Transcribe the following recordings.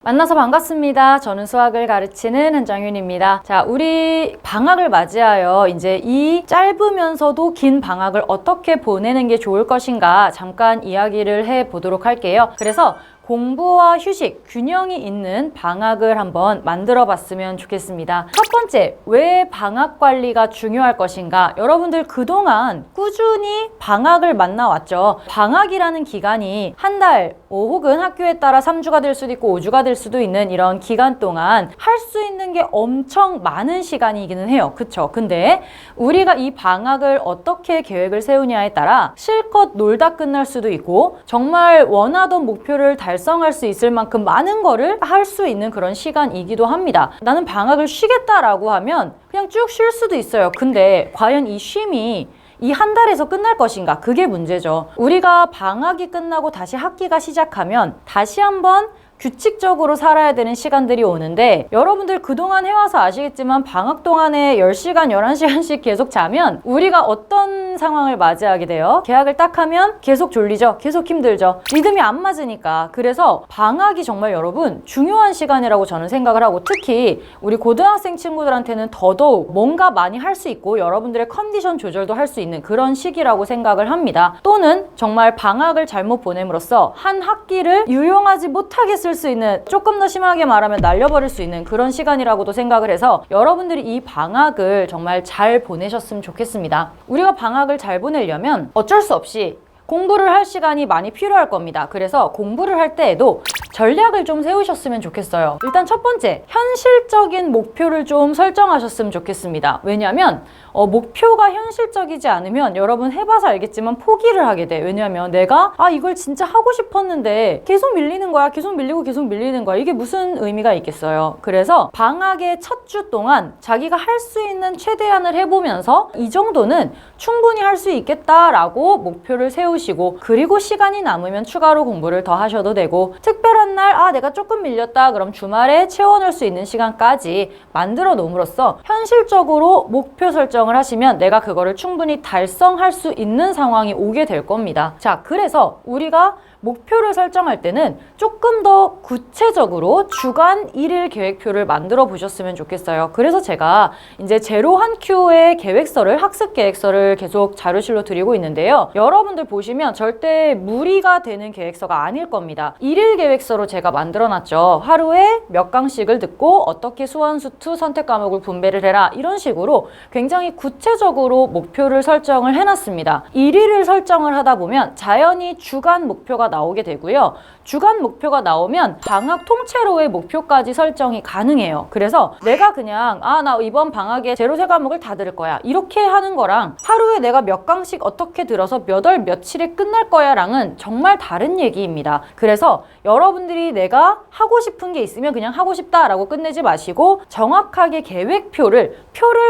만나서 반갑습니다. 저는 수학을 가르치는 한정윤입니다. 자, 우리 방학을 맞이하여 이제 이 짧으면서도 긴 방학을 어떻게 보내는 게 좋을 것인가 잠깐 이야기를 해 보도록 할게요. 그래서 공부와 휴식, 균형이 있는 방학을 한번 만들어 봤으면 좋겠습니다. 첫 번째, 왜 방학 관리가 중요할 것인가? 여러분들 그동안 꾸준히 방학을 만나왔죠. 방학이라는 기간이 한 달, 혹은 학교에 따라 3주가 될 수도 있고 5주가 될 수도 있는 이런 기간 동안 할 수 있는 게 엄청 많은 시간이기는 해요. 그쵸? 근데 우리가 이 방학을 어떻게 계획을 세우냐에 따라 실컷 놀다 끝날 수도 있고 정말 원하던 목표를 달성할 수 있을 만큼 많은 거를 할 수 있는 그런 시간이기도 합니다. 나는 방학을 쉬겠다라고 하면 그냥 쭉 쉴 수도 있어요. 근데 과연 이 쉼이 이 한 달에서 끝날 것인가? 그게 문제죠. 우리가 방학이 끝나고 다시 학기가 시작하면 다시 한번 규칙적으로 살아야 되는 시간들이 오는데 여러분들 그동안 해와서 아시겠지만 방학 동안에 10시간, 11시간씩 계속 자면 우리가 어떤 상황을 맞이하게 돼요? 계약을 딱 하면 계속 졸리죠? 계속 힘들죠? 리듬이 안 맞으니까. 그래서 방학이 정말 여러분 중요한 시간이라고 저는 생각을 하고 특히 우리 고등학생 친구들한테는 더더욱 뭔가 많이 할 수 있고 여러분들의 컨디션 조절도 할 수 있는 그런 시기라고 생각을 합니다. 또는 정말 방학을 잘못 보냄으로써 한 학기를 유용하지 못하게 쓸 수 있는, 조금 더 심하게 말하면 날려버릴 수 있는 그런 시간이라고도 생각을 해서 여러분들이 이 방학을 정말 잘 보내셨으면 좋겠습니다. 우리가 방학을 잘 보내려면 어쩔 수 없이 공부를 할 시간이 많이 필요할 겁니다. 그래서 공부를 할 때에도 전략을 좀 세우셨으면 좋겠어요. 일단 첫 번째, 현실적인 목표를 좀 설정하셨으면 좋겠습니다. 왜냐하면 목표가 현실적이지 않으면 여러분 해봐서 알겠지만 포기를 하게 돼. 왜냐하면 내가 이걸 진짜 하고 싶었는데 계속 밀리는 거야. 계속 밀리고 계속 밀리는 거야. 이게 무슨 의미가 있겠어요. 그래서 방학의 첫 주 동안 자기가 할 수 있는 최대한을 해보면서 이 정도는 충분히 할 수 있겠다라고 목표를 세우시고, 그리고 시간이 남으면 추가로 공부를 더 하셔도 되고, 특별한 날 내가 조금 밀렸다 그럼 주말에 채워넣을 수 있는 시간까지 만들어 놓음으로써 현실적으로 목표 설정을 하시면 내가 그거를 충분히 달성할 수 있는 상황이 오게 될 겁니다. 자, 그래서 우리가 목표를 설정할 때는 조금 더 구체적으로 주간 1일 계획표를 만들어 보셨으면 좋겠어요. 그래서 제가 이제 제로 한 큐의 계획서를, 학습 계획서를 계속 자료실로 드리고 있는데요. 여러분들 보시면 절대 무리가 되는 계획서가 아닐 겁니다. 1일 계획서로 제가 만들어 놨죠. 하루에 몇 강씩을 듣고 어떻게 수완수투 선택 과목을 분배를 해라, 이런 식으로 굉장히 구체적으로 목표를 설정을 해놨습니다. 1일을 설정을 하다 보면 자연히 주간 목표가 나오게 되고요. 주간 목표가 나오면 방학 통째로의 목표까지 설정이 가능해요. 그래서 내가 그냥 나 이번 방학에 제로세 과목을 다 들을 거야, 이렇게 하는 거랑 하루에 내가 몇 강씩 어떻게 들어서 몇 월 며칠에 끝날 거야 랑은 정말 다른 얘기입니다. 그래서 여러분들이 내가 하고 싶은 게 있으면 그냥 하고 싶다라고 끝내지 마시고 정확하게 계획표를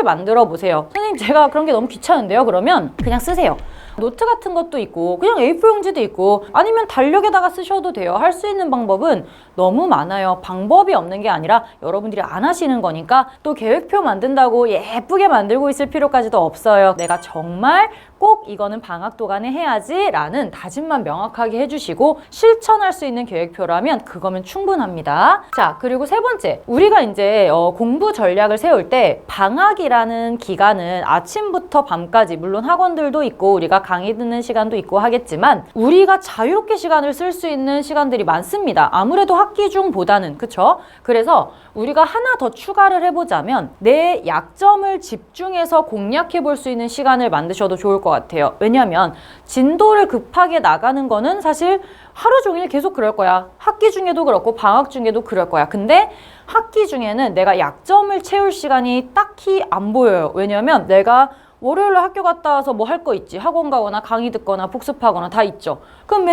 만들어 보세요. 선생님, 제가 그런 게 너무 귀찮은데요? 그러면 그냥 쓰세요. 노트 같은 것도 있고 그냥 A4 용지도 있고 아니면 달력에다가 쓰셔도 돼요. 할 수 있는 방법은 너무 많아요. 방법이 없는 게 아니라 여러분들이 안 하시는 거니까 또 계획표 만든다고 예쁘게 만들고 있을 필요까지도 없어요. 내가 정말 꼭 이거는 방학 동안에 해야지 라는 다짐만 명확하게 해주시고 실천할 수 있는 계획표라면 그거면 충분합니다. 자, 그리고 세 번째, 우리가 이제 공부 전략을 세울 때 방학이라는 기간은 아침부터 밤까지, 물론 학원들도 있고 우리가 강의 듣는 시간도 있고 하겠지만 우리가 자유롭게 시간을 쓸 수 있는 시간들이 많습니다. 아무래도 학기 중보다는. 그쵸? 그래서 우리가 하나 더 추가를 해보자면 내 약점을 집중해서 공략해 볼 수 있는 시간을 만드셔도 좋을 것 같아요. 왜냐하면 진도를 급하게 나가는 거는 사실 하루 종일 계속 그럴 거야. 학기 중에도 그렇고 방학 중에도 그럴 거야. 근데 학기 중에는 내가 약점을 채울 시간이 딱히 안 보여요. 왜냐하면 내가 월요일에 학교 갔다 와서 뭐 할 거 있지. 학원 가거나 강의 듣거나 복습하거나 다 있죠. 그럼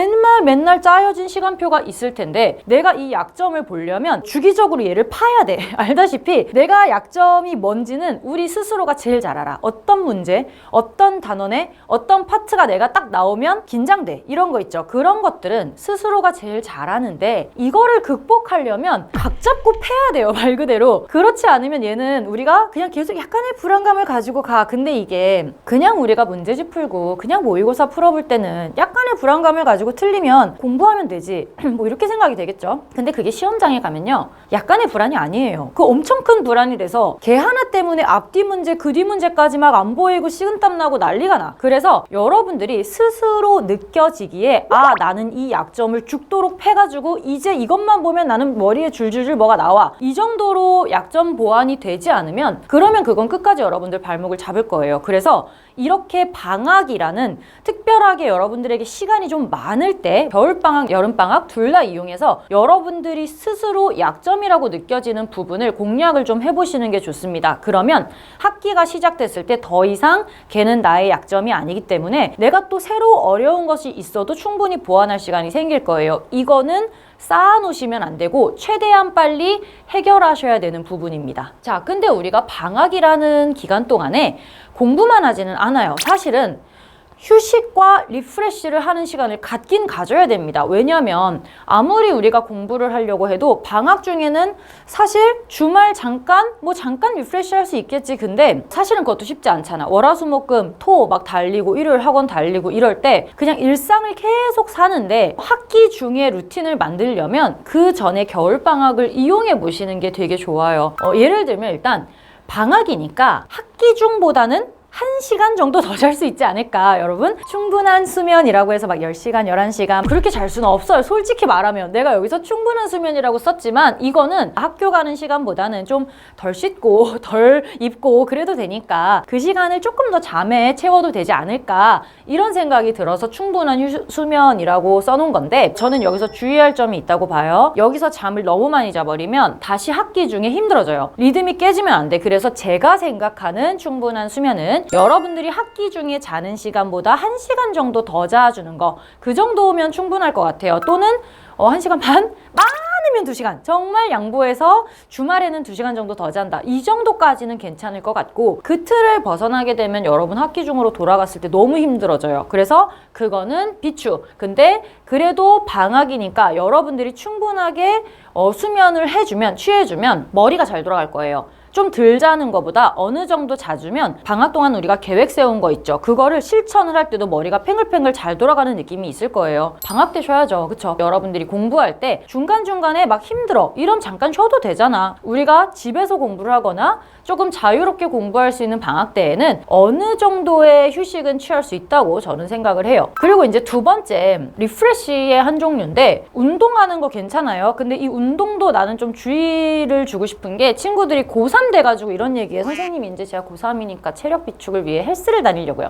맨날 짜여진 시간표가 있을 텐데 내가 이 약점을 보려면 주기적으로 얘를 파야 돼. 알다시피 내가 약점이 뭔지는 우리 스스로가 제일 잘 알아. 어떤 문제, 어떤 단원에 어떤 파트가 내가 딱 나오면 긴장돼. 이런 거 있죠. 그런 것들은 스스로가 제일 잘 아는데 이거를 극복하려면 각 잡고 패야 돼요. 말 그대로. 그렇지 않으면 얘는 우리가 그냥 계속 약간의 불안감을 가지고 가. 근데 이게 그냥 우리가 문제집 풀고 그냥 모의고사 풀어볼 때는 약간의 불안감을 가지고 틀리면 공부하면 되지 뭐 이렇게 생각이 되겠죠. 근데 그게 시험장에 가면요 약간의 불안이 아니에요. 그 엄청 큰 불안이 돼서 걔 하나 때문에 앞뒤 문제 그 뒤 문제까지 막 안 보이고 식은땀 나고 난리가 나. 그래서 여러분들이 스스로 느껴지기에 아 나는 이 약점을 죽도록 패가지고 이제 이것만 보면 나는 머리에 줄줄줄 뭐가 나와, 이 정도로 약점 보완이 되지 않으면 그러면 그건 끝까지 여러분들 발목을 잡을 거예요. 그래서 이렇게 방학이라는 특별하게 여러분들에게 시간이 좀 많을 때 겨울방학, 여름방학 둘 다 이용해서 여러분들이 스스로 약점이라고 느껴지는 부분을 공략을 좀 해보시는 게 좋습니다. 그러면 학기가 시작됐을 때 더 이상 걔는 나의 약점이 아니기 때문에 내가 또 새로 어려운 것이 있어도 충분히 보완할 시간이 생길 거예요. 이거는 쌓아놓으시면 안 되고 최대한 빨리 해결하셔야 되는 부분입니다. 자, 근데 우리가 방학이라는 기간 동안에 공부만 하지는 않아요. 사실은 휴식과 리프레시를 하는 시간을 갖긴 가져야 됩니다. 왜냐하면 아무리 우리가 공부를 하려고 해도 방학 중에는 사실 주말 잠깐 리프레시 할 수 있겠지. 근데 사실은 그것도 쉽지 않잖아. 월화수목금 토 막 달리고 일요일 학원 달리고 이럴 때 그냥 일상을 계속 사는데 학기 중에 루틴을 만들려면 그 전에 겨울방학을 이용해 보시는 게 되게 좋아요. 예를 들면 일단 방학이니까 학기 중보다는 1시간 정도 더 잘 수 있지 않을까, 여러분? 충분한 수면이라고 해서 막 10시간, 11시간 그렇게 잘 수는 없어요. 솔직히 말하면 내가 여기서 충분한 수면이라고 썼지만 이거는 학교 가는 시간보다는 좀 덜 씻고 덜 입고 그래도 되니까 그 시간을 조금 더 잠에 채워도 되지 않을까 이런 생각이 들어서 충분한 수면이라고 써놓은 건데 저는 여기서 주의할 점이 있다고 봐요. 여기서 잠을 너무 많이 자버리면 다시 학기 중에 힘들어져요. 리듬이 깨지면 안 돼. 그래서 제가 생각하는 충분한 수면은 여러분들이 학기 중에 자는 시간보다 1시간 정도 더 자주는 거, 그 정도면 충분할 것 같아요. 또는 1시간 반? 많으면 2시간. 정말 양보해서 주말에는 2시간 정도 더 잔다. 이 정도까지는 괜찮을 것 같고 그 틀을 벗어나게 되면 여러분 학기 중으로 돌아갔을 때 너무 힘들어져요. 그래서 그거는 비추. 근데 그래도 방학이니까 여러분들이 충분하게 수면을 해주면, 취해주면 머리가 잘 돌아갈 거예요. 좀 덜 자는 것보다 어느 정도 자주면 방학 동안 우리가 계획 세운 거 있죠. 그거를 실천을 할 때도 머리가 팽글팽글 잘 돌아가는 느낌이 있을 거예요. 방학 때 쉬어야죠. 그쵸? 여러분들이 공부할 때 중간중간에 막 힘들어. 이러면 잠깐 쉬어도 되잖아. 우리가 집에서 공부를 하거나 조금 자유롭게 공부할 수 있는 방학 때에는 어느 정도의 휴식은 취할 수 있다고 저는 생각을 해요. 그리고 이제 두 번째, 리프레시의 한 종류인데 운동하는 거 괜찮아요. 근데 이 운동도 나는 좀 주의를 주고 싶은 게 친구들이 고3 돼가지고 이런 얘기에 선생님이 이제 제가 고3이니까 체력 비축을 위해 헬스를 다니려고요.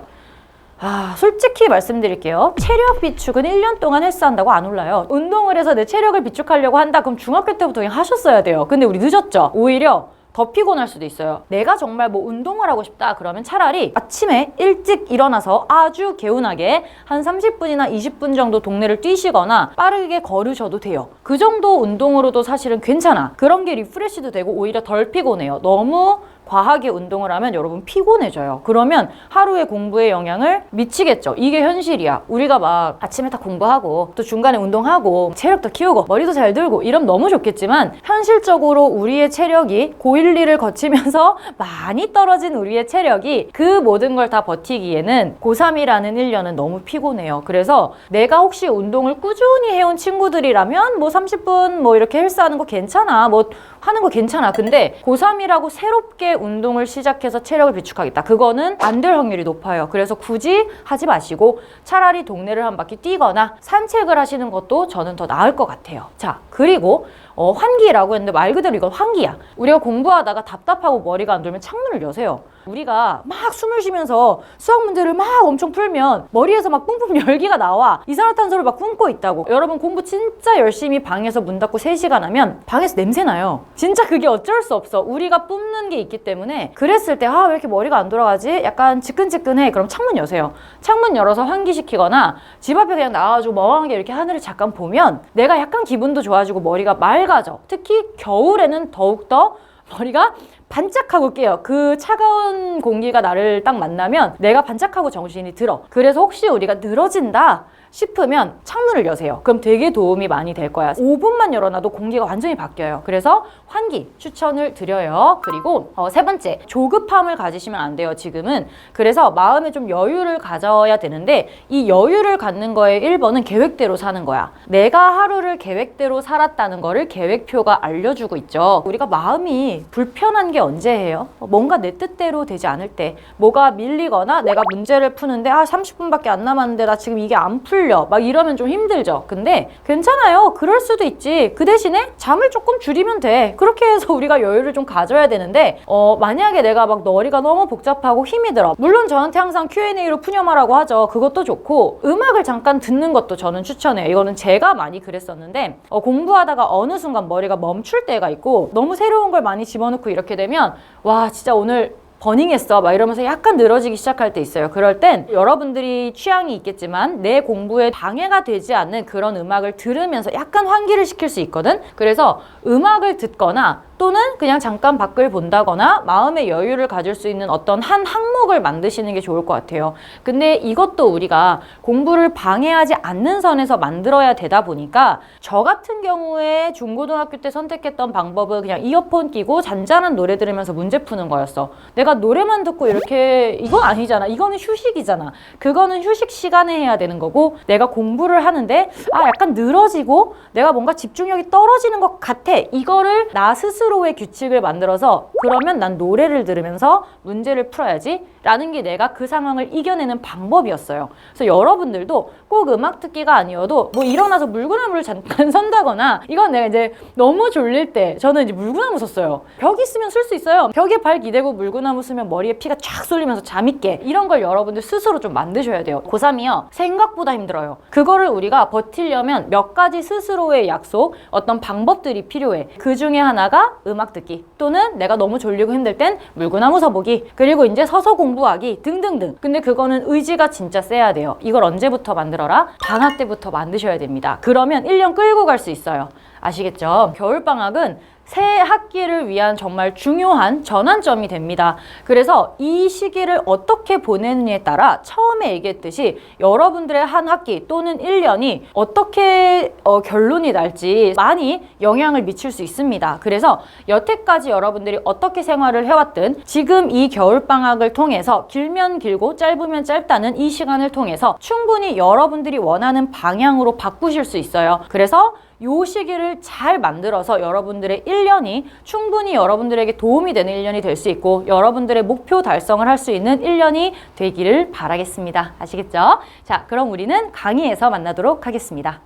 솔직히 말씀드릴게요. 체력 비축은 1년 동안 헬스한다고 안 올라요. 운동을 해서 내 체력을 비축하려고 한다? 그럼 중학교 때부터 그냥 하셨어야 돼요. 근데 우리 늦었죠? 오히려 더 피곤할 수도 있어요. 내가 정말 뭐 운동을 하고 싶다 그러면 차라리 아침에 일찍 일어나서 아주 개운하게 한 30분이나 20분 정도 동네를 뛰시거나 빠르게 걸으셔도 돼요. 그 정도 운동으로도 사실은 괜찮아. 그런 게 리프레시도 되고 오히려 덜 피곤해요. 너무 과하게 운동을 하면 여러분 피곤해져요. 그러면 하루의 공부에 영향을 미치겠죠. 이게 현실이야. 우리가 막 아침에 다 공부하고 또 중간에 운동하고 체력도 키우고 머리도 잘 들고 이러면 너무 좋겠지만 현실적으로 우리의 체력이 고1, 2를 거치면서 많이 떨어진 우리의 체력이 그 모든 걸 다 버티기에는 고3이라는 1년은 너무 피곤해요. 그래서 내가 혹시 운동을 꾸준히 해온 친구들이라면 뭐 30분 뭐 이렇게 헬스하는 거 괜찮아. 뭐 하는 거 괜찮아. 근데 고3이라고 새롭게 운동을 시작해서 체력을 비축하겠다. 그거는 안 될 확률이 높아요. 그래서 굳이 하지 마시고 차라리 동네를 한 바퀴 뛰거나 산책을 하시는 것도 저는 더 나을 것 같아요. 자, 그리고 환기라고 했는데 말 그대로 이건 환기야. 우리가 공부하다가 답답하고 머리가 안 돌면 창문을 여세요. 우리가 막 숨을 쉬면서 수학 문제를 막 엄청 풀면 머리에서 막 뿜뿜 열기가 나와. 이산화탄소를 막 뿜고 있다고. 여러분 공부 진짜 열심히 방에서 문 닫고 3시간 하면 방에서 냄새 나요. 진짜 그게 어쩔 수 없어. 우리가 뿜는 게 있기 때문에 그랬을 때 왜 이렇게 머리가 안 돌아가지? 약간 지끈지끈해. 그럼 창문 여세요. 창문 열어서 환기시키거나 집 앞에 그냥 나와가지고 멍하게 이렇게 하늘을 잠깐 보면 내가 약간 기분도 좋아지고 머리가 맑아져. 특히 겨울에는 더욱더 머리가 반짝하고 깨요. 그 차가운 공기가 나를 딱 만나면 내가 반짝하고 정신이 들어. 그래서 혹시 우리가 늘어진다 싶으면 창문을 여세요. 그럼 되게 도움이 많이 될 거야. 5분만 열어놔도 공기가 완전히 바뀌어요. 그래서 환기 추천을 드려요. 그리고 세 번째, 조급함을 가지시면 안 돼요, 지금은. 그래서 마음에 좀 여유를 가져야 되는데 이 여유를 갖는 거의 1번은 계획대로 사는 거야. 내가 하루를 계획대로 살았다는 거를 계획표가 알려주고 있죠. 우리가 마음이 불편한 게 언제예요? 뭔가 내 뜻대로 되지 않을 때, 뭐가 밀리거나 내가 문제를 푸는데 30분밖에 안 남았는데 나 지금 이게 안 풀려 막 이러면 좀 힘들죠. 근데 괜찮아요. 그럴 수도 있지. 그 대신에 잠을 조금 줄이면 돼. 그렇게 해서 우리가 여유를 좀 가져야 되는데 만약에 내가 막 머리가 너무 복잡하고 힘이 들어. 물론 저한테 항상 Q&A로 푸념하라고 하죠. 그것도 좋고 음악을 잠깐 듣는 것도 저는 추천해요. 이거는 제가 많이 그랬었는데 공부하다가 어느 순간 머리가 멈출 때가 있고 너무 새로운 걸 많이 집어넣고 이렇게 되면 와 진짜 오늘 버닝했어 막 이러면서 약간 늘어지기 시작할 때 있어요. 그럴 땐 여러분들이 취향이 있겠지만 내 공부에 방해가 되지 않는 그런 음악을 들으면서 약간 환기를 시킬 수 있거든. 그래서 음악을 듣거나 또는 그냥 잠깐 밖을 본다거나 마음의 여유를 가질 수 있는 어떤 한 항목을 만드시는 게 좋을 것 같아요. 근데 이것도 우리가 공부를 방해하지 않는 선에서 만들어야 되다 보니까 저 같은 경우에 중고등학교 때 선택했던 방법은 그냥 이어폰 끼고 잔잔한 노래 들으면서 문제 푸는 거였어. 내가 노래만 듣고 이렇게 이거 아니잖아. 이거는 휴식이잖아. 그거는 휴식 시간에 해야 되는 거고 내가 공부를 하는데 약간 늘어지고 내가 뭔가 집중력이 떨어지는 것 같아. 이거를 나 스스로의 규칙을 만들어서 그러면 난 노래를 들으면서 문제를 풀어야지 라는 게 내가 그 상황을 이겨내는 방법이었어요. 그래서 여러분들도 꼭 음악 듣기가 아니어도 뭐 일어나서 물구나무를 잠깐 선다거나 이건 내가 이제 너무 졸릴 때 저는 이제 물구나무 섰어요. 벽 있으면 쓸 수 있어요. 벽에 발 기대고 물구나무 쓰면 머리에 피가 쫙 쏠리면서 잠이 깨. 이런 걸 여러분들 스스로 좀 만드셔야 돼요. 고3이요. 생각보다 힘들어요. 그거를 우리가 버티려면 몇 가지 스스로의 약속, 어떤 방법들이 필요해. 그 중에 하나가 음악 듣기 또는 내가 너무 졸리고 힘들 땐 물구나무 서보기 그리고 이제 서서 공부하기 등등등. 근데 그거는 의지가 진짜 세야 돼요. 이걸 언제부터 만들어라? 방학 때부터 만드셔야 됩니다. 그러면 1년 끌고 갈 수 있어요. 아시겠죠? 겨울방학은 새 학기를 위한 정말 중요한 전환점이 됩니다. 그래서 이 시기를 어떻게 보내느냐에 따라 처음에 얘기했듯이 여러분들의 한 학기 또는 1년이 어떻게 결론이 날지 많이 영향을 미칠 수 있습니다. 그래서 여태까지 여러분들이 어떻게 생활을 해왔든 지금 이 겨울방학을 통해서 길면 길고 짧으면 짧다는 이 시간을 통해서 충분히 여러분들이 원하는 방향으로 바꾸실 수 있어요. 그래서 요 시기를 잘 만들어서 여러분들의 1년이 충분히 여러분들에게 도움이 되는 1년이 될 수 있고 여러분들의 목표 달성을 할 수 있는 1년이 되기를 바라겠습니다. 아시겠죠? 자, 그럼 우리는 강의에서 만나도록 하겠습니다.